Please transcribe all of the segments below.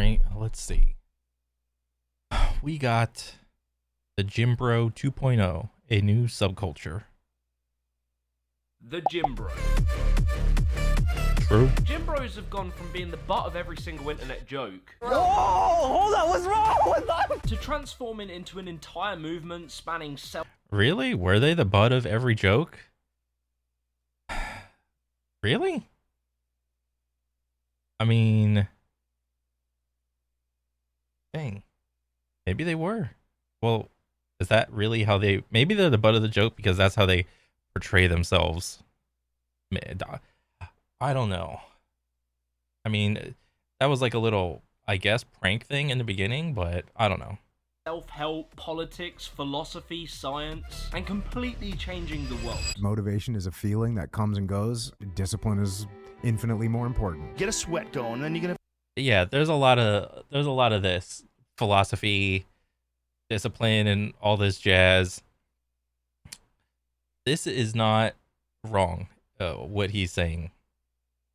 right, let's see. We got the GymBro 2.0, a new subculture. The GymBro. True. GymBros have gone from being the butt of every single internet joke. Whoa! Hold on, what's wrong with that? To transforming into an entire movement spanning Really? Were they the butt of every joke? Really? I mean, dang. Maybe they were. Well, is that really how they... Maybe they're the butt of the joke because that's how they portray themselves. I don't know. I mean, that was like a little, I guess, prank thing in the beginning, but I don't know. Self-help, politics, philosophy, science, and completely changing the world. Motivation is a feeling that comes and goes. Discipline is infinitely more important. Get a sweat going, then you're gonna... Yeah, there's a lot of this philosophy, discipline, and all this jazz. This is not wrong, what he's saying.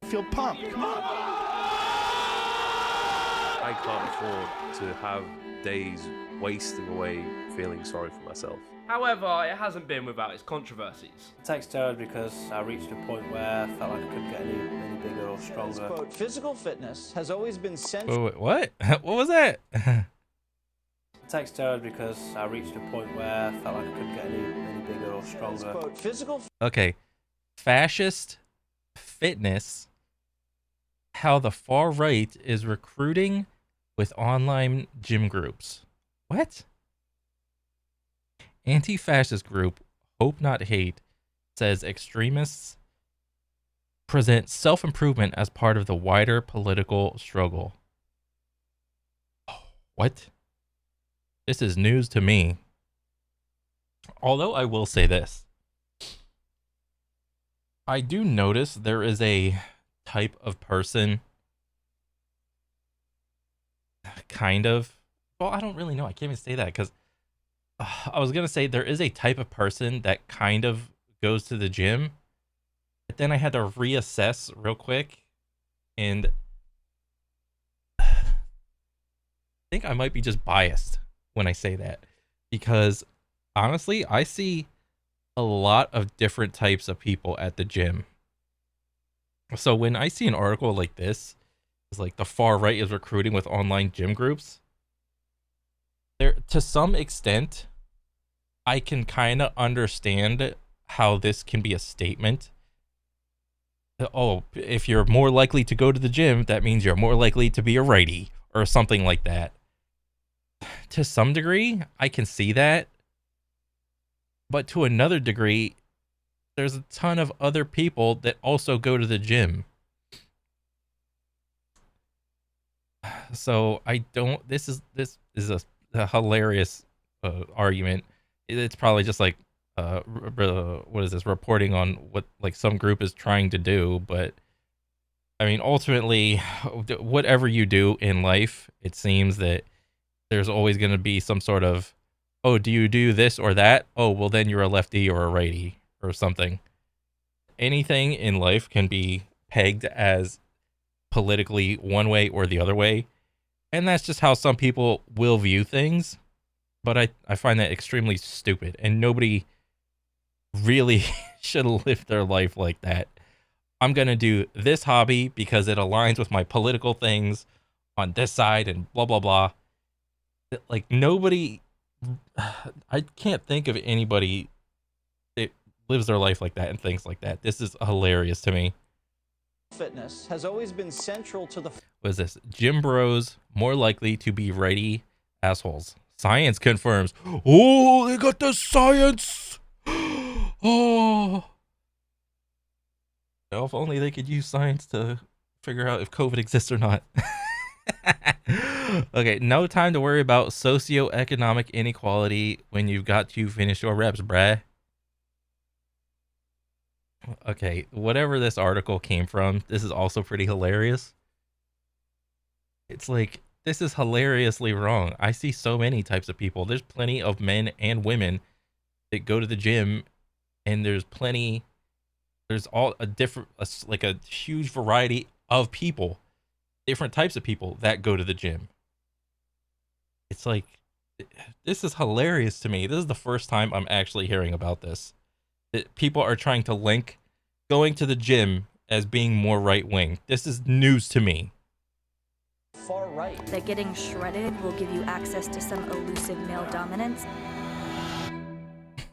Feel pumped. I can't afford to have days wasting away feeling sorry for myself. However, it hasn't been without its controversies. I take steroids because I reached a point where I felt like I couldn't get any bigger or stronger. Quote, physical fitness has always been central. Wait, what? What was that? I take steroids because I reached a point where I felt like I couldn't get any bigger or stronger. Quote, physical Okay. Fascist fitness. How the far right is recruiting with online gym groups. What? Anti-fascist group Hope Not Hate says extremists present self-improvement as part of the wider political struggle. What? This is news to me. Although I will say this. I do notice there is a type of person, kind of, well, I don't really know. I can't even say that because I was going to say there is a type of person that kind of goes to the gym, but then I had to reassess real quick, and I think I might be just biased when I say that, because honestly, I see a lot of different types of people at the gym. So when I see an article like this, it's like the far right is recruiting with online gym groups. There, to some extent, I can kind of understand how this can be a statement. Oh, if you're more likely to go to the gym, that means you're more likely to be a righty or something like that. To some degree, I can see that. But to another degree, there's a ton of other people that also go to the gym. So I don't, this is a hilarious argument. It's probably just like, what is this, reporting on what like some group is trying to do. But I mean, ultimately, whatever you do in life, it seems that there's always going to be some sort of, oh, do you do this or that? Oh, well, then you're a lefty or a righty or something. Anything in life can be pegged as politically one way or the other way. And that's just how some people will view things. But I find that extremely stupid. And nobody really should live their life like that. I'm going to do this hobby because it aligns with my political things on this side and blah, blah, blah. Like, nobody... I can't think of anybody that lives their life like that and thinks like that. This is hilarious to me. fitness has always been central to the... What is this? Gym bros more likely to be righty assholes. Science confirms. Oh, they got the science. Oh. Well, if only they could use science to figure out if COVID exists or not. Okay, no time to worry about socioeconomic inequality when you've got to finish your reps, bruh. Okay, whatever this article came from, this is also pretty hilarious. It's like, this is hilariously wrong. I see so many types of people. There's plenty of men and women that go to the gym, and there's all a different, like a huge variety of people. different types of people that go to the gym. It's like, this is hilarious to me. This is the first time I'm actually hearing about this. That people are trying to link going to the gym as being more right wing. This is news to me. Far right. That getting shredded will give you access to some elusive male dominance.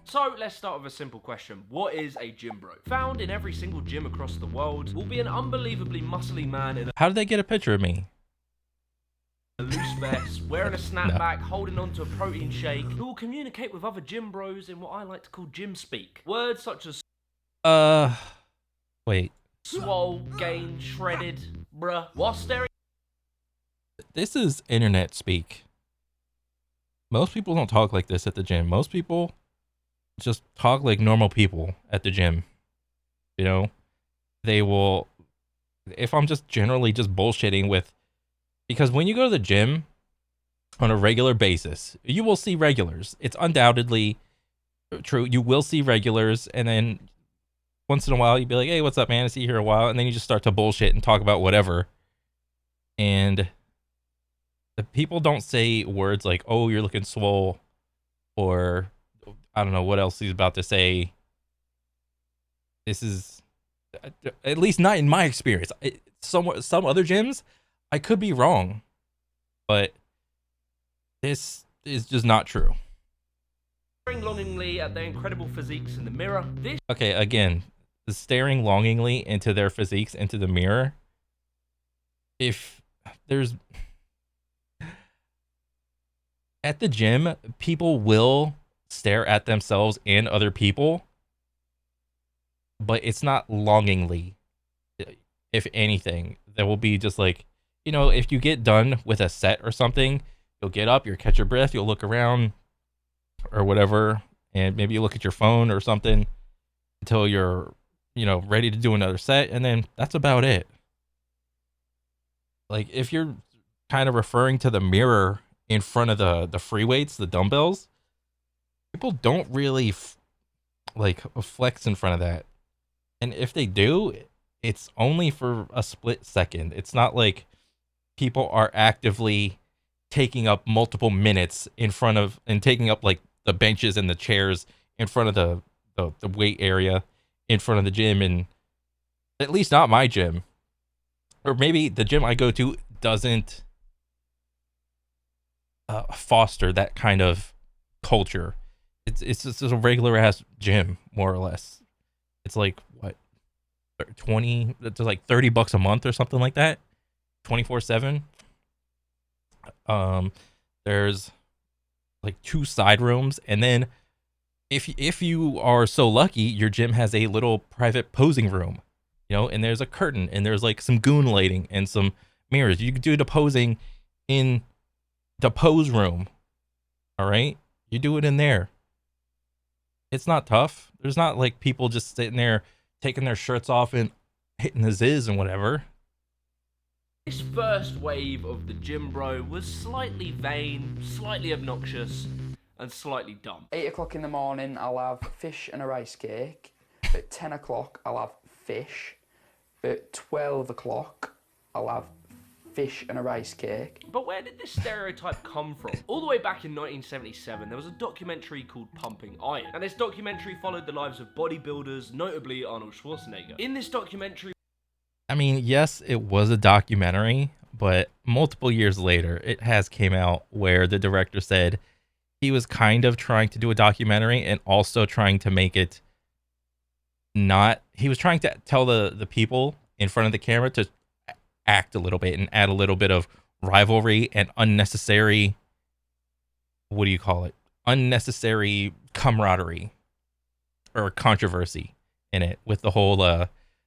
So let's start with a simple question. What is a GymBro? Found in every single gym across the world, will be an unbelievably muscly man in How did they get a picture of me? a loose vest, wearing a snapback, holding onto a protein shake, who will communicate with other gym bros in what I like to call gym speak. Words such as Wait. swole, gained, shredded, bruh, while staring. This is internet speak. Most people don't talk like this at the gym. Most people just talk like normal people at the gym. You know, they will, if I'm just generally just bullshitting with, because when you go to the gym on a regular basis, you will see regulars. It's undoubtedly true. You will see regulars, and then once in a while you'd be like, hey, what's up, man? I see you here a while. And then you just start to bullshit and talk about whatever. And the people don't say words like, oh, you're looking swole, or I don't know what else he's about to say. This is, at least not in my experience. Some other gyms, I could be wrong, but this is just not true. Staring longingly at their incredible physiques in the mirror. This Okay, again, the staring longingly into their physiques into the mirror. If there's, at the gym, people will stare at themselves and other people, but it's not longingly. If anything, there will be just like, you know, if you get done with a set or something, you'll get up, you'll catch your breath, you'll look around or whatever, and maybe you look at your phone or something until you're, you know, ready to do another set, and then that's about it. Like, if you're kind of referring to the mirror in front of the free weights, the dumbbells, people don't really flex in front of that. And if they do, it's only for a split second. It's not like people are actively taking up multiple minutes in front of, and taking up like the benches and the chairs in front of the weight area in front of the gym. And at least not my gym, or maybe the gym I go to doesn't foster that kind of culture. It's just a regular ass gym, more or less. It's like what, 20, it's like $30 a month or something like that, 24/7. There's like 2 side rooms, and then if you are so lucky, your gym has a little private posing room, you know, and there's a curtain, and there's like some goon lighting and some mirrors. You can do the posing in the pose room. All right, you do it in there. It's not tough. There's not like people just sitting there taking their shirts off and hitting the ziz and whatever. This first wave of the GymBro was slightly vain, slightly obnoxious, and slightly dumb. 8 o'clock in the morning, I'll have fish and a rice cake. At 10 o'clock, I'll have fish. At 12 o'clock, I'll have fish and a rice cake. But where did this stereotype come from? All the way back in 1977, there was a documentary called Pumping Iron. And this documentary followed the lives of bodybuilders, notably Arnold Schwarzenegger. In this documentary, I mean, yes, it was a documentary, but multiple years later, it has came out where the director said he was kind of trying to do a documentary and also trying to make it not, he was trying to tell the people in front of the camera to act a little bit and add a little bit of rivalry and unnecessary, what do you call it? Unnecessary camaraderie or controversy in it, with the whole,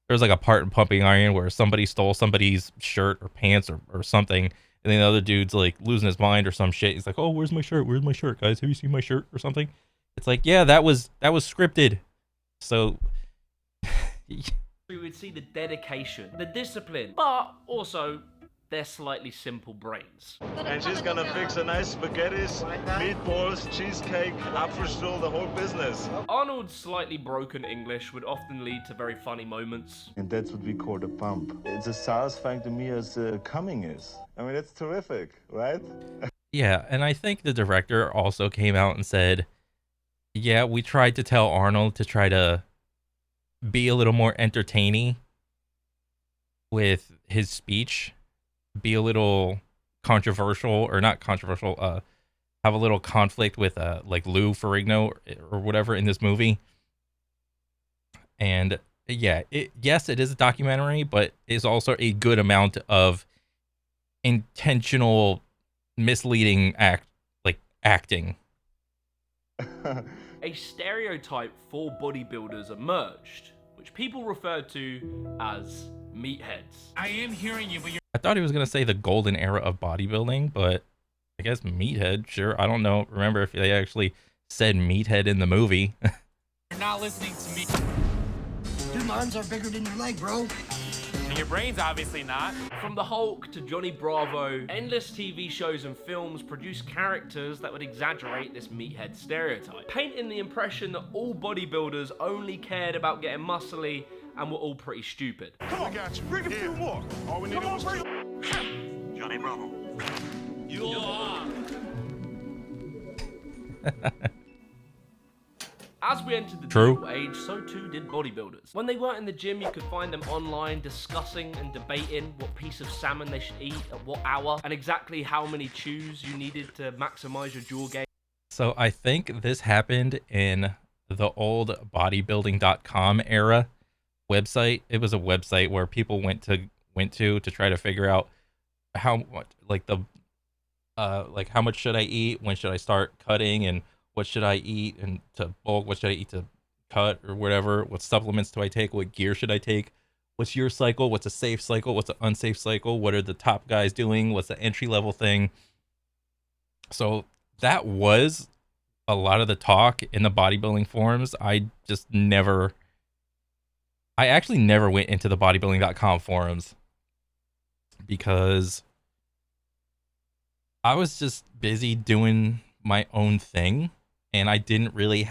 there's like a part in Pumping Iron where somebody stole somebody's shirt or pants or something, and then the other dude's like losing his mind or some shit. He's like, oh, where's my shirt? Where's my shirt, guys? Have you seen my shirt or something? It's like, yeah, that was scripted. So we would see the dedication, the discipline, but also their slightly simple brains. And she's gonna fix a nice spaghettis, meatballs, cheesecake, Apfelstrudel, the whole business. Arnold's slightly broken English would often lead to very funny moments. And that's what we call the pump. It's as satisfying to me as coming is. I mean, it's terrific, right? Yeah, and I think the director also came out and said, yeah, we tried to tell Arnold to try to be a little more entertaining with his speech, be a little controversial, or not controversial, have a little conflict with like Lou Ferrigno or whatever in this movie. And yeah, yes, it is a documentary, but it's also a good amount of intentional misleading acting. A stereotype for bodybuilders emerged, which people referred to as meatheads. I am hearing you, but you're I thought he was gonna say the golden era of bodybuilding, but I guess meathead, sure. I don't know. Remember if they actually said meathead in the movie. not listening to me. Your lungs are bigger than your leg, bro. And your brain's obviously not. From the Hulk to Johnny Bravo, endless TV shows and films produce characters that would exaggerate this meathead stereotype, painting the impression that all bodybuilders only cared about getting muscly and were all pretty stupid. Come on, got you. Bring a few more. All we need is Johnny Bravo. You are. As we entered the True. digital age, so too did bodybuilders. When they weren't in the gym, you could find them online discussing and debating what piece of salmon they should eat at what hour and exactly how many chews you needed to maximize your jaw gain. So I think this happened in the old bodybuilding.com era website. It was a website where people went to try to figure out how much, like how much should I eat, when should I start cutting, and what should I eat and to bulk, what should I eat to cut or whatever, what supplements do I take, what gear should I take, what's your cycle, what's a safe cycle, what's an unsafe cycle, what are the top guys doing, what's the entry level thing. So that was a lot of the talk in the bodybuilding forums. I actually never went into the bodybuilding.com forums because I was just busy doing my own thing, and I didn't really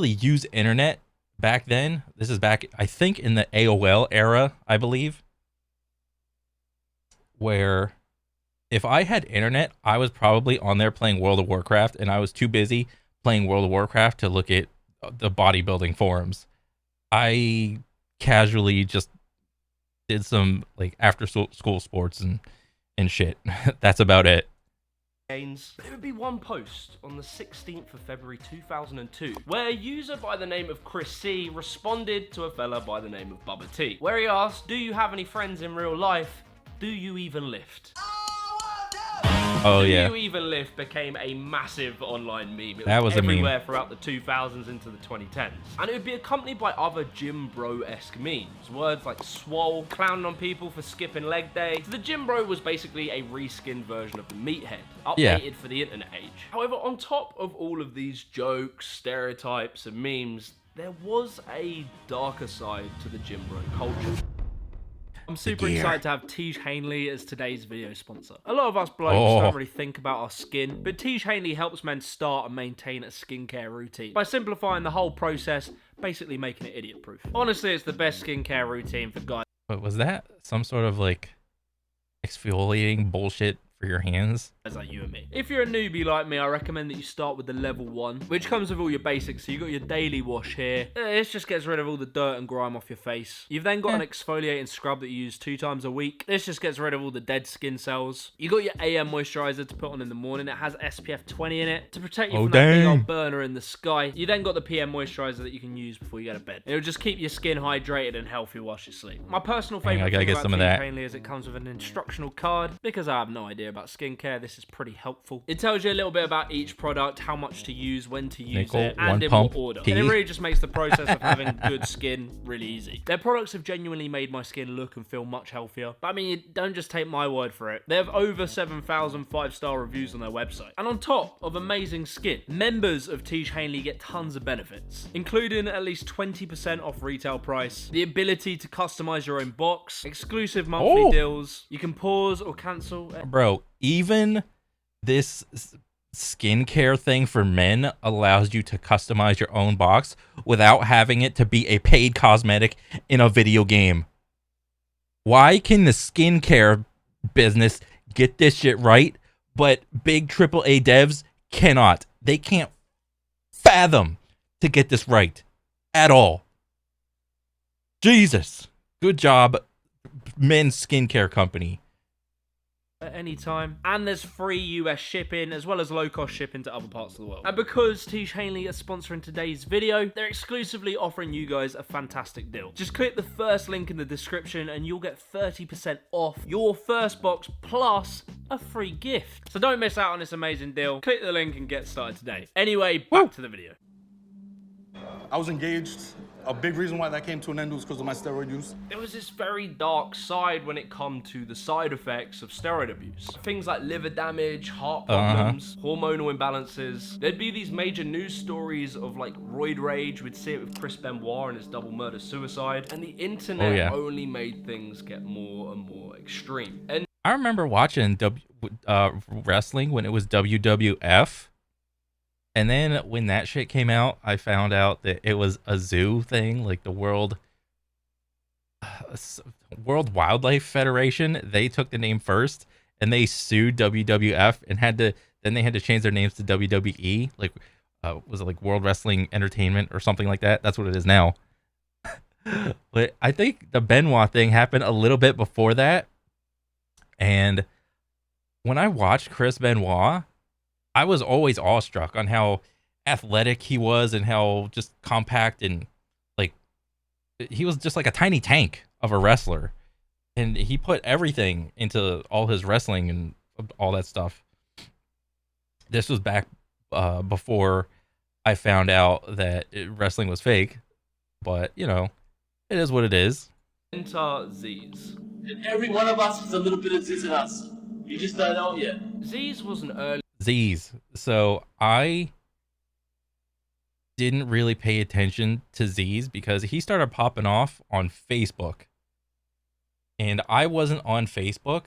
use internet back then. This is back, I think, in the AOL era, I believe, where if I had internet, I was probably on there playing World of Warcraft, and I was too busy playing World of Warcraft to look at the bodybuilding forums. I casually just did some like after school sports and shit. That's about it. There would be one post on the 16th of February 2002 where a user by the name of Chris C responded to a fella by the name of Bubba T, where he asked, do you have any friends in real life? Do you even lift? Oh yeah. Do you even lift became a massive online meme. It That was a meme. everywhere throughout the 2000s into the 2010s. And it would be accompanied by other GymBro-esque memes. Words like swole, clowning on people for skipping leg day. So the GymBro was basically a reskinned version of the meathead, updated for the internet age. However, on top of all of these jokes, stereotypes, and memes, there was a darker side to the GymBro culture. I'm super excited to have Tej Hanley as today's video sponsor. A lot of us blokes don't really think about our skin, but Tej Hanley helps men start and maintain a skincare routine by simplifying the whole process, basically making it idiot-proof. Honestly, it's the best skincare routine for guys. But was that some sort of like exfoliating bullshit for your hands? Like you and me. If you're a newbie like me, I recommend that you start with the level 1, which comes with all your basics. So you got your daily wash here. This just gets rid of all the dirt and grime off your face. You've then got an exfoliating scrub that you use 2 times a week. This just gets rid of all the dead skin cells. You got your AM moisturizer to put on in the morning. It has SPF 20 in it to protect you from that big old burner in the sky. You then got the PM moisturizer that you can use before you go to bed. It'll just keep your skin hydrated and healthy while you sleep. My personal favorite thing about Tej Hanley is it comes with an instructional card because I have no idea about skincare, this is pretty helpful. It tells you a little bit about each product, how much to use, when to use Nickel, it, and one in pump, what order. pee. And it really just makes the process of having good skin really easy. Their products have genuinely made my skin look and feel much healthier. But I mean, don't just take my word for it. They have over 7,000 5-star reviews on their website. And on top of amazing skin, members of Tiege Hanley get tons of benefits, including at least 20% off retail price, the ability to customize your own box, exclusive monthly deals, you can pause or cancel. Bro, even this skincare thing for men allows you to customize your own box without having it to be a paid cosmetic in a video game. Why can the skincare business get this shit right, but big AAA devs cannot? They can't fathom to get this right at all. Jesus. Good job, men's skincare company. At any time, and there's free US shipping as well as low-cost shipping to other parts of the world. And because Tiege Hanley is sponsoring today's video, they're exclusively offering you guys a fantastic deal. Just click the first link in the description and you'll get 30% off your first box plus a free gift. So don't miss out on this amazing deal. Click the link and get started today. Anyway, back to the video. I was engaged. A big reason why that came to an end was because of my steroid use. There was this very dark side when it come to the side effects of steroid abuse. Things like liver damage, heart problems, hormonal imbalances. There'd be these major news stories of like roid rage. We'd see it with Chris Benoit and his double murder suicide. And the internet only made things get more and more extreme. And I remember watching wrestling when it was WWF. And then when that shit came out, I found out that it was a zoo thing, like the World Wildlife Federation. They took the name first, and they sued WWF, and then they had to change their names to WWE. Like, was it like World Wrestling Entertainment or something like that? That's what it is now. But I think the Benoit thing happened a little bit before that. And when I watched Chris Benoit, I was always awestruck on how athletic he was and how just compact and like he was just like a tiny tank of a wrestler. And he put everything into all his wrestling and all that stuff. This was back before I found out that wrestling was fake. But, you know, it is what it is. enter Z's. And every one of us has a little bit of Ziz in us. You just don't know it yet. Z's was an early... Z's. So I didn't really pay attention to Z's because he started popping off on Facebook. And I wasn't on Facebook.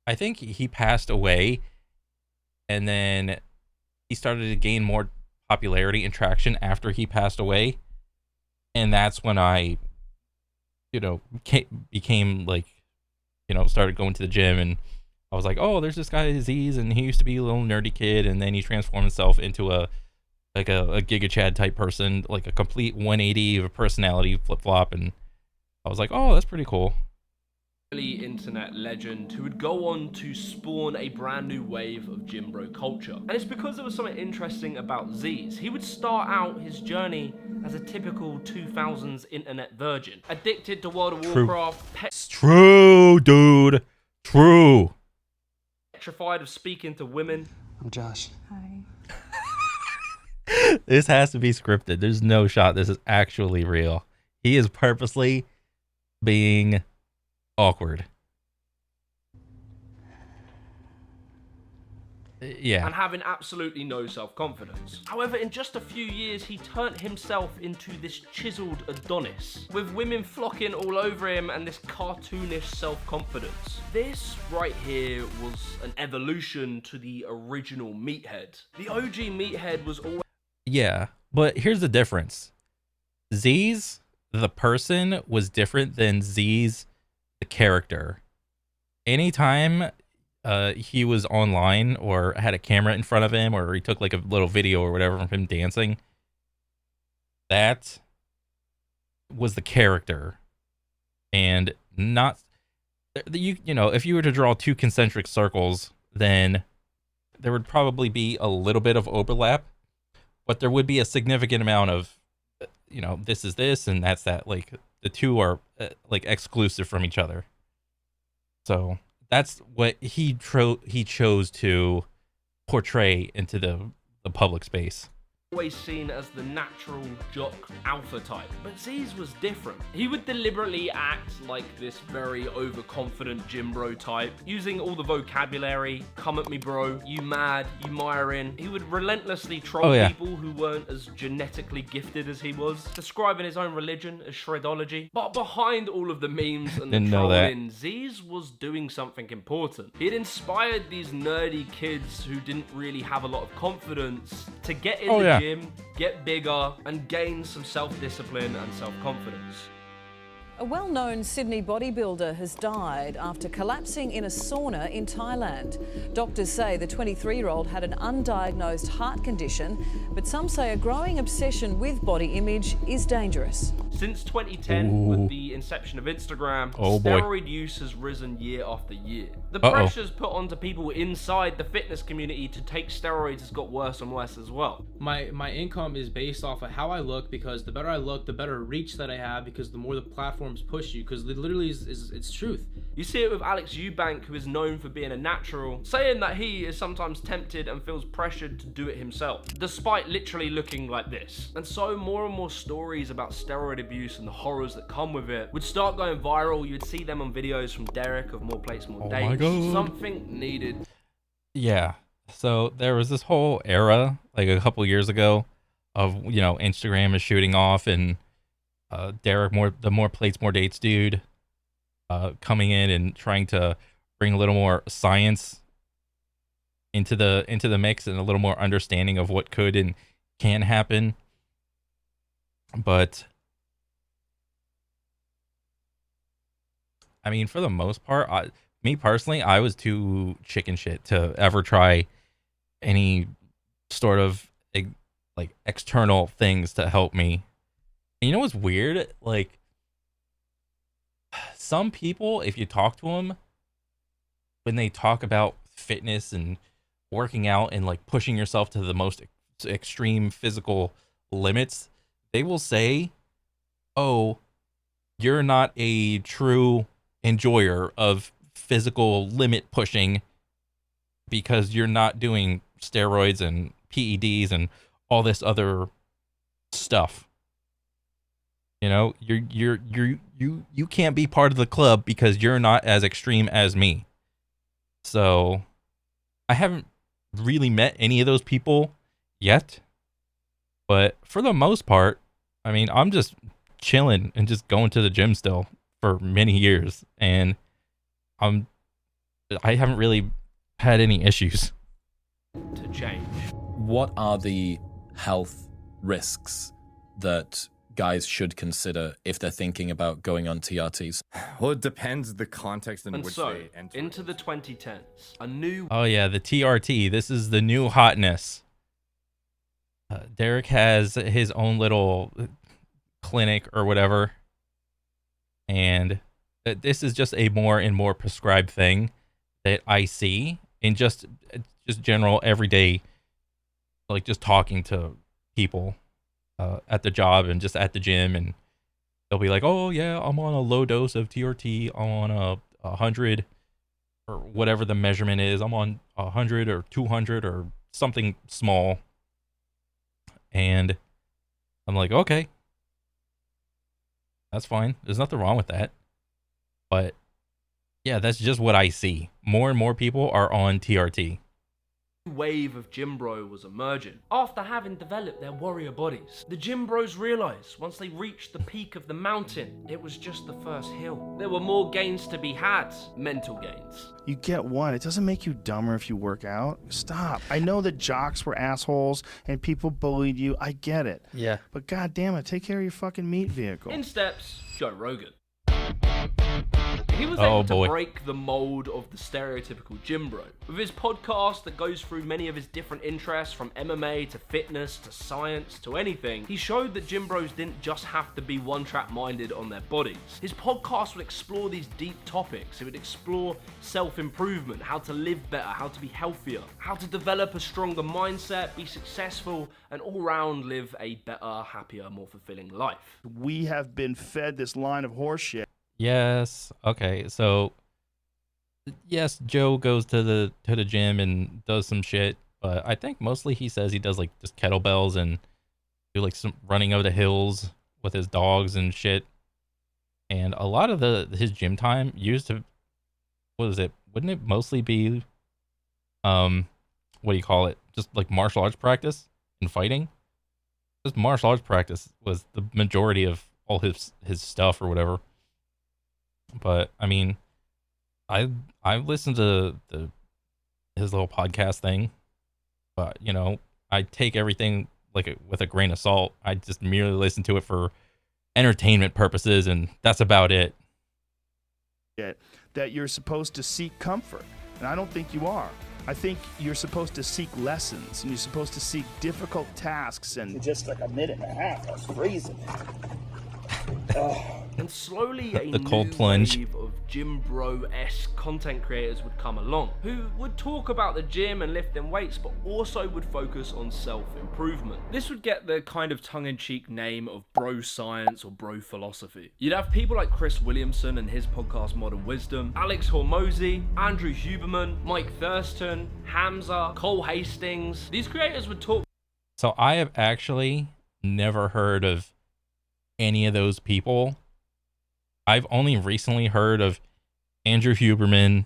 I think he passed away. And then he started to gain more popularity and traction after he passed away. And that's when I, you know, became like, you know, started going to the gym, and I was like, oh, there's this guy Z's, and he used to be a little nerdy kid, and then he transformed himself into a Giga Chad type person, like a complete 180 of a personality flip-flop, and I was like, oh, that's pretty cool. Internet legend who would go on to spawn a brand new wave of GymBro culture. And it's because there was something interesting about Z's. He would start out his journey as a typical 2000s internet virgin, addicted to World of Warcraft, It's true, dude. True. petrified of speaking to women. I'm Josh. Hi. This has to be scripted. There's no shot this is actually real. He is purposely being awkward. Yeah. And having absolutely no self-confidence. However, in just a few years, he turned himself into this chiseled Adonis, with women flocking all over him and this cartoonish self-confidence. This right here was an evolution to the original Meathead. The OG Meathead was always... Yeah, but here's the difference. Z's, the person, was different than Z's, the character. Anytime he was online or had a camera in front of him, or he took like a little video or whatever of him dancing, that was the character. And not you know, if you were to draw two concentric circles, then there would probably be a little bit of overlap, but there would be a significant amount of, you know, this is this and that's that. Like the two are like exclusive from each other. So that's what he chose to portray into the public space. Always seen as the natural jock alpha type, but Z's was different. He would deliberately act like this very overconfident GymBro type, using all the vocabulary, come at me bro, you mad, you miring. He would relentlessly troll people who weren't as genetically gifted as he was, describing his own religion as shredology. But behind all of the memes and the trolling, Z's was doing something important. He had inspired these nerdy kids who didn't really have a lot of confidence to get in the gym, get bigger, and gain some self-discipline and self-confidence. A well-known Sydney bodybuilder has died after collapsing in a sauna in Thailand. Doctors say the 23-year-old had an undiagnosed heart condition, but some say a growing obsession with body image is dangerous. Since 2010, with the inception of Instagram, steroid use has risen year after year. The pressures put onto people inside the fitness community to take steroids has got worse and worse as well. My income is based off of how I look, because the better I look, the better reach that I have, because the more the platforms push you, because it literally it's truth. You see it with Alex Eubank, who is known for being a natural, saying that he is sometimes tempted and feels pressured to do it himself, despite literally looking like this. And so more and more stories about steroid abuse and the horrors that come with it would start going viral. You'd see them on videos from Derek of More Plates, More Dates. Something needed. Yeah. So there was this whole era, like a couple years ago, of, you know, Instagram is shooting off, and Derek, the More Plates, More Dates dude, coming in and trying to bring a little more science into the mix and a little more understanding of what could and can happen. But I mean, for the most part, me personally, I was too chicken shit to ever try any sort of like external things to help me. And you know what's weird? Like, some people, if you talk to them, when they talk about fitness and working out and like pushing yourself to the most extreme physical limits, they will say, "Oh, you're not a true enjoyer of physical limit pushing because you're not doing steroids and PEDs and all this other stuff. You know, you can't be part of the club because you're not as extreme as me." So I haven't really met any of those people yet, but for the most part, I mean, I'm just chilling and just going to the gym still for many years, and I haven't really had any issues to change. What are the health risks that guys should consider if they're thinking about going on TRTs? Well, it depends the context in which so, they enter. Into the 2010s, a new... Oh yeah, the TRT. This is the new hotness. Derek has his own little clinic or whatever, and this is just a more and more prescribed thing that I see in just general everyday, like just talking to people at the job and just at the gym, and they'll be like, "Oh yeah, I'm on a low dose of TRT. I'm on 100 or whatever the measurement is. I'm on 100 or 200 or something small." And I'm like, okay, that's fine. There's nothing wrong with that. But yeah, that's just what I see. More and more people are on TRT. Wave of GymBro was emerging. After having developed their warrior bodies, the GymBros realized once they reached the peak of the mountain, it was just the first hill. There were more gains to be had, mental gains. You get one. It doesn't make you dumber if you work out. Stop. I know that jocks were assholes and people bullied you. I get it. Yeah. But god damn it, take care of your fucking meat vehicle. In steps Joe Rogan. He was able to break the mold of the stereotypical GymBro. With his podcast that goes through many of his different interests, from MMA to fitness to science to anything, he showed that GymBros didn't just have to be one-track minded on their bodies. His podcast would explore these deep topics. It would explore self-improvement, how to live better, how to be healthier, how to develop a stronger mindset, be successful, and all round live a better, happier, more fulfilling life. We have been fed this line of horse shit. Yes. Okay. So yes, Joe goes to the gym and does some shit, but I think mostly he says he does like just kettlebells and do like some running over the hills with his dogs and shit. And a lot of his gym time used to, what is it? Wouldn't it mostly be what do you call it? Just like martial arts practice and fighting? Just martial arts practice was the majority of all his stuff or whatever. But I mean, I listened to his little podcast thing, but you know, I take everything like with a grain of salt. I just merely listen to it for entertainment purposes, and that's about it. That you're supposed to seek comfort, and I don't think you are. I think you're supposed to seek lessons, and you're supposed to seek difficult tasks. And just like a minute and a half, I was freezing. And slowly a The new cold plunge. wave of GymBro-esque content creators would come along, who would talk about the gym and lifting weights, but also would focus on self-improvement. This would get the kind of tongue-in-cheek name of bro science or bro philosophy. You'd have people like Chris Williamson and his podcast Modern Wisdom, Alex Hormozy, Andrew Huberman, Mike Thurston, Hamza, Cole Hastings. These creators would talk. So I have actually never heard of any of those people. I've only recently heard of Andrew Huberman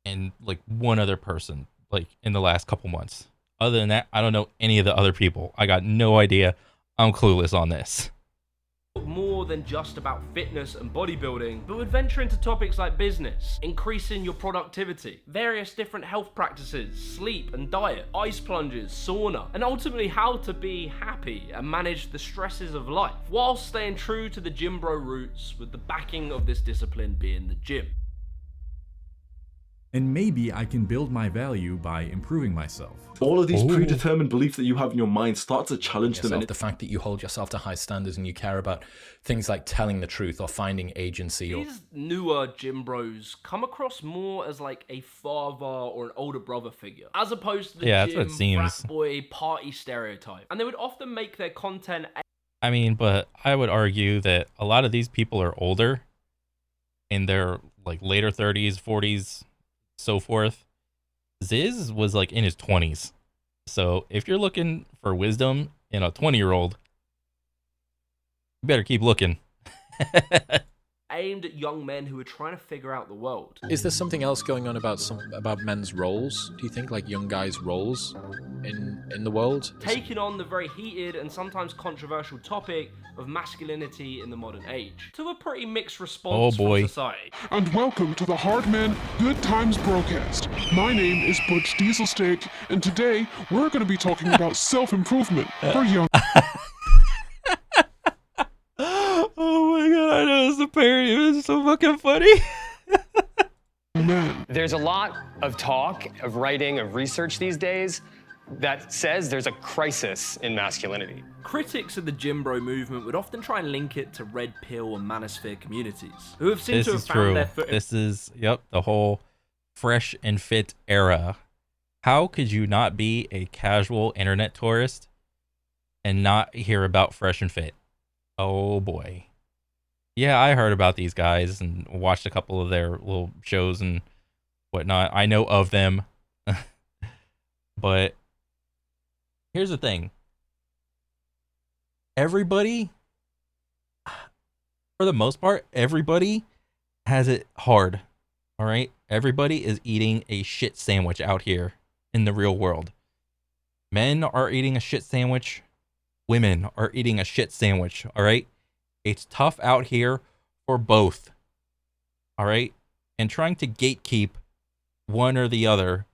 and like one other person, like in the last couple months. Other than that, I don't know any of the other people. I got no idea. I'm clueless on this. More than just about fitness and bodybuilding, but would venture into topics like business, increasing your productivity, various different health practices, sleep and diet, ice plunges, sauna, and ultimately how to be happy and manage the stresses of life, while staying true to the GymBro roots, with the backing of this discipline being the gym. And maybe I can build my value by improving myself. All of these predetermined beliefs that you have in your mind start to challenge them. And the fact that you hold yourself to high standards and you care about things like telling the truth or finding agency. These newer gym bros come across more as like a father or an older brother figure, as opposed to the that's gym what it seems. frat boy party stereotype. And they would often make their content. I mean, but I would argue that a lot of these people are older in their like later 30s, 40s, so forth. Ziz was like in his 20s. So if you're looking for wisdom in a 20-year-old, you better keep looking. Aimed at young men who are trying to figure out the world. Is there something else going on about men's roles? Do you think, like young guys' roles in the world? Taking on the very heated and sometimes controversial topic of masculinity in the modern age, to a pretty mixed response from society. And welcome to the Hardman Good Times broadcast. My name is Butch Diesel, and today we're going to be talking about self-improvement for young. Oh my god, I know it's a parody. It's so fucking funny. Man. There's a lot of talk, of writing, of research these days that says there's a crisis in masculinity. Critics of the GymBro movement would often try and link it to Red Pill and Manosphere communities, who have seemed to have found their foot. This is, the whole fresh and fit era. How could you not be a casual internet tourist and not hear about Fresh and Fit? Oh boy. Yeah, I heard about these guys and watched a couple of their little shows and whatnot. I know of them. But here's the thing. Everybody, for the most part, everybody has it hard. All right? Everybody is eating a shit sandwich out here in the real world. Men are eating a shit sandwich. Women are eating a shit sandwich. All right? It's tough out here for both. All right? And trying to gatekeep one or the other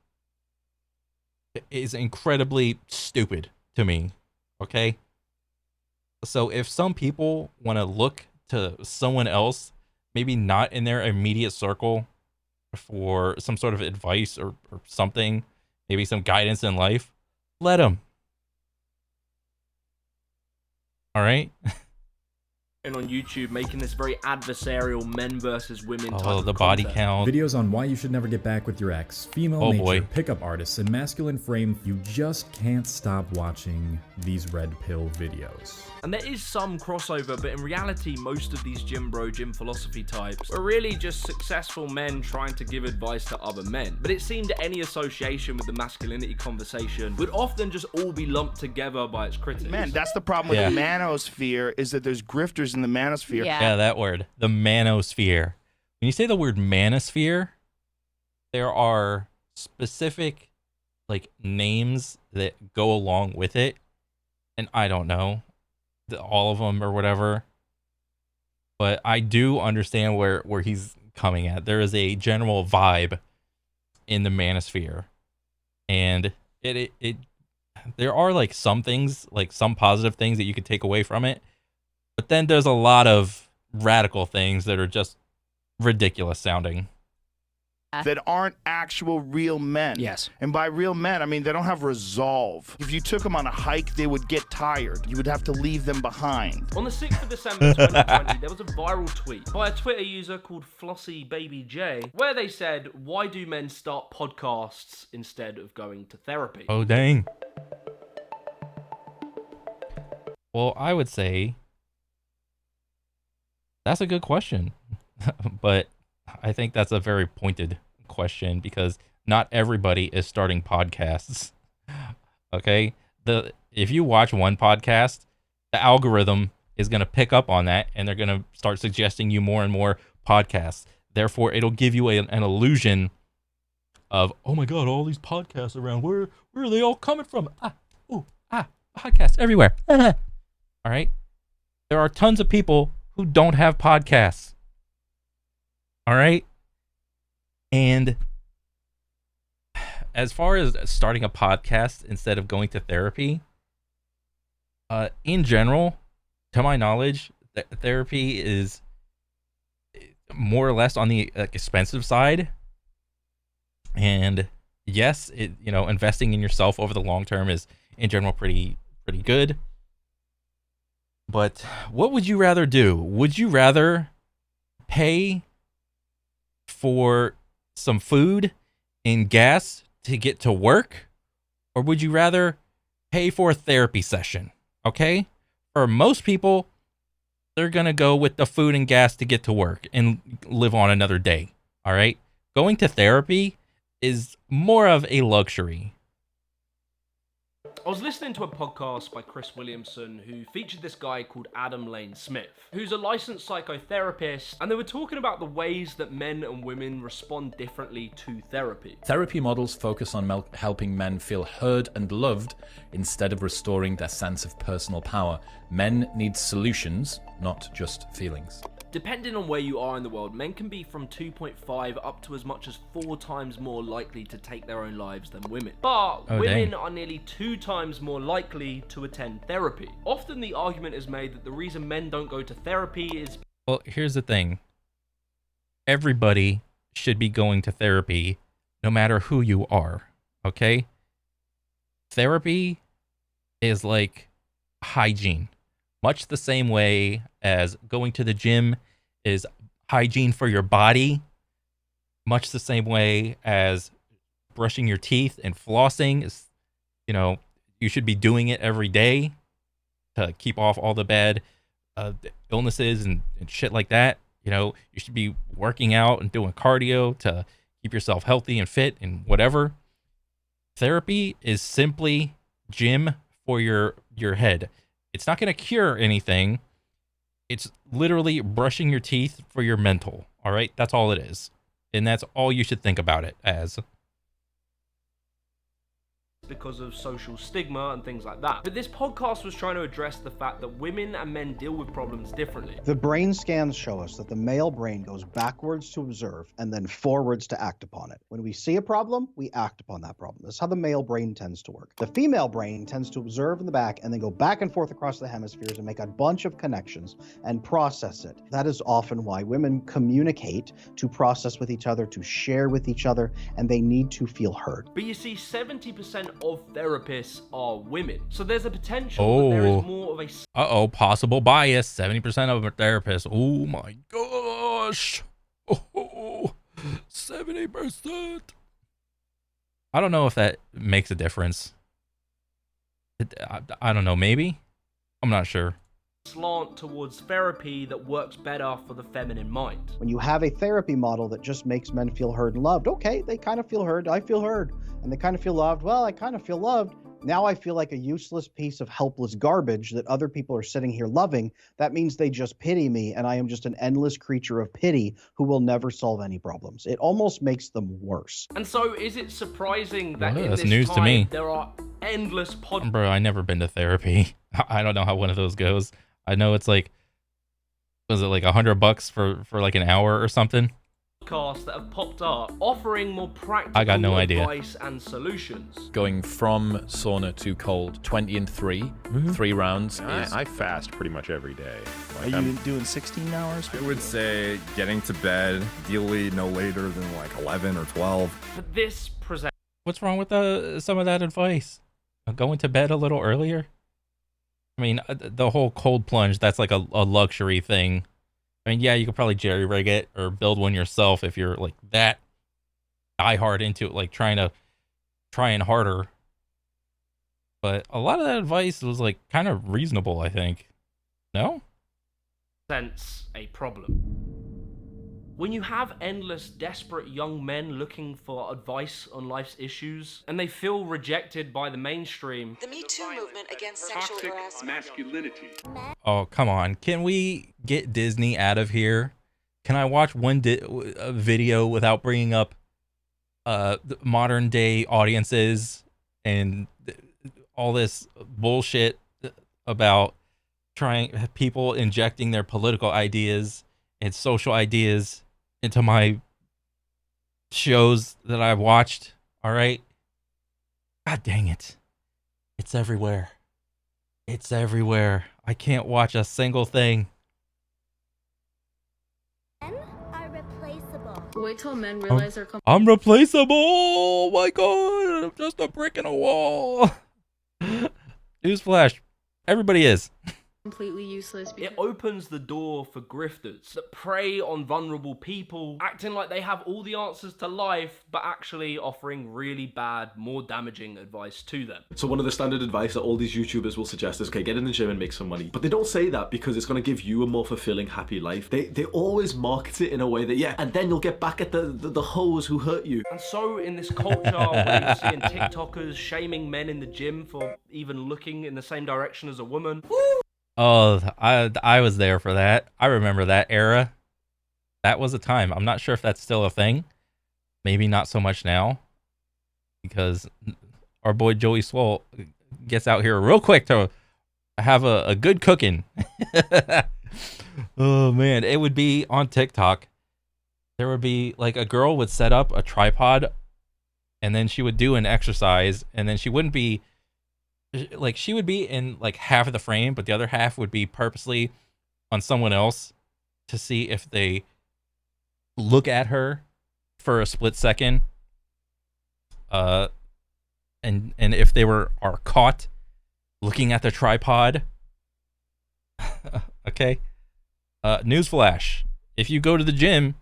is incredibly stupid to me. Okay? So if some people want to look to someone else, maybe not in their immediate circle, for some sort of advice or something, maybe some guidance in life, let them. All right? on YouTube, making this very adversarial men versus women type Oh, of the body content. count. Videos on why you should never get back with your ex, female Oh, nature, boy. pickup artists, and masculine frame. You just can't stop watching these red pill videos. And there is some crossover, but in reality, most of these GymBro, gym philosophy types are really just successful men trying to give advice to other men. But it seemed any association with the masculinity conversation would often just all be lumped together by its critics. Man, that's the problem with the manosphere, is that there's grifters in the manosphere. Yeah, that word. The manosphere. When you say the word manosphere, there are specific like names that go along with it. And I don't know all of them or whatever. But I do understand where he's coming at. There is a general vibe in the manosphere. And it there are like some things, like some positive things that you could take away from it. But then there's a lot of radical things that are just ridiculous sounding. That aren't actual real men. Yes. And by real men, I mean they don't have resolve. If you took them on a hike, they would get tired. You would have to leave them behind. On the 6th of December 2020, there was a viral tweet by a Twitter user called FlossyBabyJ, where they said, "Why do men start podcasts instead of going to therapy?" Oh, dang. Well, I would say that's a good question. But I think that's a very pointed question because not everybody is starting podcasts. Okay? If you watch one podcast, the algorithm is going to pick up on that and they're going to start suggesting you more and more podcasts. Therefore, it'll give you an illusion of, oh my God, all these podcasts around. Where are they all coming from? Podcasts everywhere. All right? There are tons of people who don't have podcasts. All right? And as far as starting a podcast instead of going to therapy, in general, to my knowledge, therapy is more or less on the expensive side. And yes, investing in yourself over the long term is in general pretty good. But what would you rather do? Would you rather pay for some food and gas to get to work, or would you rather pay for a therapy session? Okay? For most people, they're going to go with the food and gas to get to work and live on another day. All right? Going to therapy is more of a luxury. I was listening to a podcast by Chris Williamson who featured this guy called Adam Lane Smith, who's a licensed psychotherapist, and they were talking about the ways that men and women respond differently to therapy. Therapy models focus on helping men feel heard and loved instead of restoring their sense of personal power. Men need solutions, not just feelings. Depending on where you are in the world, men can be from 2.5 up to as much as 4 times more likely to take their own lives than women. But women are nearly 2 times more likely to attend therapy. Often the argument is made that the reason men don't go to therapy is... Well, here's the thing. Everybody should be going to therapy no matter who you are, okay? Therapy is like hygiene. Much the same way as going to the gym is hygiene for your body. Much the same way as brushing your teeth and flossing is, you should be doing it every day to keep off all the bad illnesses and shit like that. You should be working out and doing cardio to keep yourself healthy and fit and whatever. Therapy is simply gym for your head. It's not going to cure anything. It's literally brushing your teeth for your mental. All right? That's all it is. And that's all you should think about it as. Because of social stigma and things like that. But this podcast was trying to address the fact that women and men deal with problems differently. The brain scans show us that the male brain goes backwards to observe and then forwards to act upon it. When we see a problem, we act upon that problem. That's how the male brain tends to work. The female brain tends to observe in the back and then go back and forth across the hemispheres and make a bunch of connections and process it. That is often why women communicate to process with each other, to share with each other, and they need to feel heard. But you see, 70% of therapists are women. So there's a potential that there is more of a possible bias. 70% of them are therapists. Oh my gosh. Oh, 70%. I don't know if that makes a difference. I don't know, maybe? I'm not sure. slant towards therapy that works better for the feminine mind. When you have a therapy model that just makes men feel heard and loved, okay, they kind of feel heard, I feel heard, and they kind of feel loved, well, I kind of feel loved. Now I feel like a useless piece of helpless garbage that other people are sitting here loving. That means they just pity me, and I am just an endless creature of pity who will never solve any problems. It almost makes them worse. And so is it surprising that in that's this news time to me. there are endless podcasts Bro, I never been to therapy. I don't know how one of those goes. I know it's like, was it like $100 for like an hour or something? that have popped up offering more practical I got no idea. advice and solutions? Going from sauna to cold, 20 and 3, 3 rounds. I fast pretty much every day. Are you doing 16 hours? I would say getting to bed, ideally no later than like 11 or 12. But this presents... What's wrong with some of that advice? Going to bed a little earlier? I mean, the whole cold plunge, that's like a luxury thing. I mean, yeah, you could probably jerry-rig it or build one yourself if you're like that die-hard into it, like trying harder. But a lot of that advice was like kind of reasonable, I think. No? Presents a problem. When you have endless, desperate young men looking for advice on life's issues, and they feel rejected by the mainstream... The Me Too movement against sexual harassment. Masculinity. Oh, come on. Can we get Disney out of here? Can I watch one video without bringing up modern day audiences and all this bullshit about people injecting their political ideas and social ideas into my shows that I've watched? All right. God dang it. It's everywhere. It's everywhere. I can't watch a single thing. Men are replaceable. Wait till men realize they're I'm replaceable. Oh my God. I'm just a brick in a wall. Newsflash. Everybody is. completely useless. It opens the door for grifters that prey on vulnerable people, acting like they have all the answers to life, but actually offering really bad, more damaging advice to them. So one of the standard advice that all these YouTubers will suggest is, okay, get in the gym and make some money. But they don't say that because it's going to give you a more fulfilling, happy life. They always market it in a way that, yeah, and then you'll get back at the hoes who hurt you. And so in this culture where you're seeing TikTokers shaming men in the gym for even looking in the same direction as a woman. Oh, I was there for that. I remember that era. That was a time. I'm not sure if that's still a thing. Maybe not so much now, because our boy Joey Swole gets out here real quick to have a good cooking. Oh man, it would be on TikTok. There would be like a girl would set up a tripod, and then she would do an exercise, and then she wouldn't be like, she would be in like half of the frame, but the other half would be purposely on someone else to see if they look at her for a split second, and if they are caught looking at the tripod. Okay. Newsflash: if you go to the gym,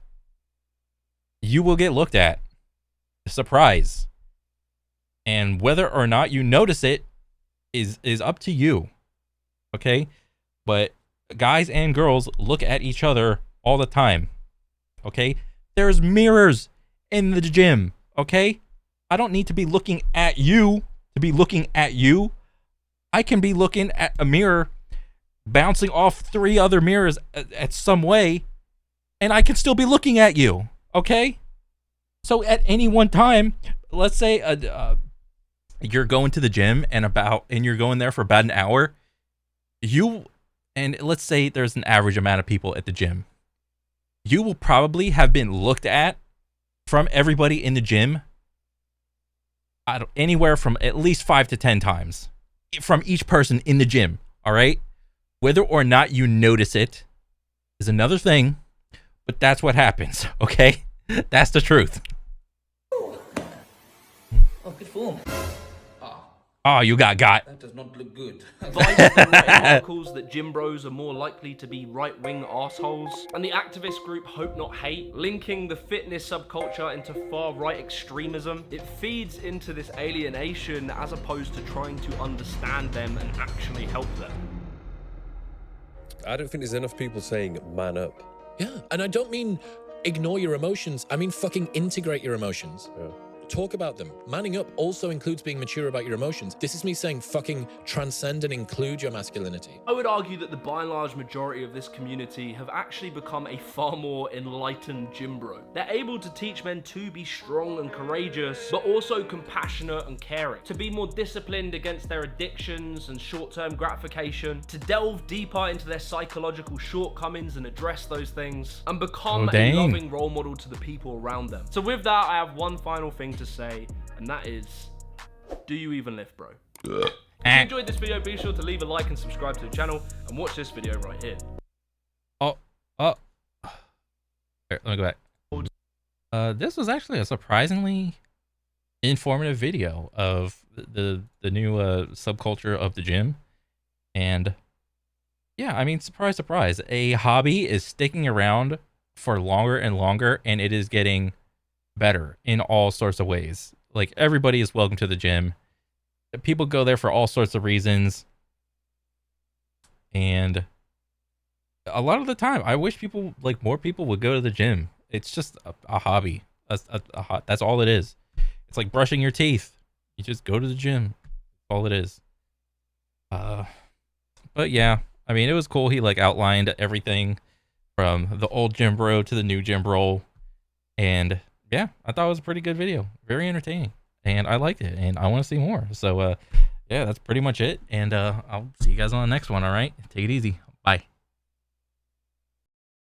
you will get looked at. Surprise. And whether or not you notice it is up to you. Okay? But guys and girls look at each other all the time. Okay? There's mirrors in the gym. Okay? I don't need to be looking at you to be looking at you. I can be looking at a mirror bouncing off 3 other mirrors at some way, and I can still be looking at you. Okay? So at any one time, let's say you're going to the gym and you're going there for about an hour, and let's say there's an average amount of people at the gym. You will probably have been looked at from everybody in the gym anywhere from at least 5 to 10 times from each person in the gym. All right? Whether or not you notice it is another thing, but that's what happens. Okay? That's the truth. Oh, good form. Oh, you got. That does not look good. Vice then writing articles that gym bros are more likely to be right-wing assholes, and the activist group Hope Not Hate, linking the fitness subculture into far-right extremism. It feeds into this alienation as opposed to trying to understand them and actually help them. I don't think there's enough people saying man up. Yeah, and I don't mean ignore your emotions. I mean fucking integrate your emotions. Yeah. Talk about them. Manning up also includes being mature about your emotions. This is me saying fucking transcend and include your masculinity. I would argue that the by and large majority of this community have actually become a far more enlightened gym bro. They're able to teach men to be strong and courageous, but also compassionate and caring, to be more disciplined against their addictions and short-term gratification, to delve deeper into their psychological shortcomings and address those things, and become a loving role model to the people around them. So with that, I have one final thing to say, and that is, do you even lift, bro? If you enjoyed this video, be sure to leave a like and subscribe to the channel, and watch this video right here. Here, let me go back. This was actually a surprisingly informative video of the new subculture of the gym, and yeah, I mean, surprise, surprise, a hobby is sticking around for longer and longer, and it is getting better in all sorts of ways. Like, everybody is welcome to the gym. People go there for all sorts of reasons, and a lot of the time I wish people, like, more people would go to the gym. It's just a hobby. That's all it is. It's like brushing your teeth. You just go to the gym. That's all it is. But yeah, I mean, it was cool. He like outlined everything from the old gym bro to the new gym bro, and yeah, I thought it was a pretty good video. Very entertaining, and I liked it, and I want to see more. So yeah, that's pretty much it, and I'll see you guys on the next one. All right, take it easy.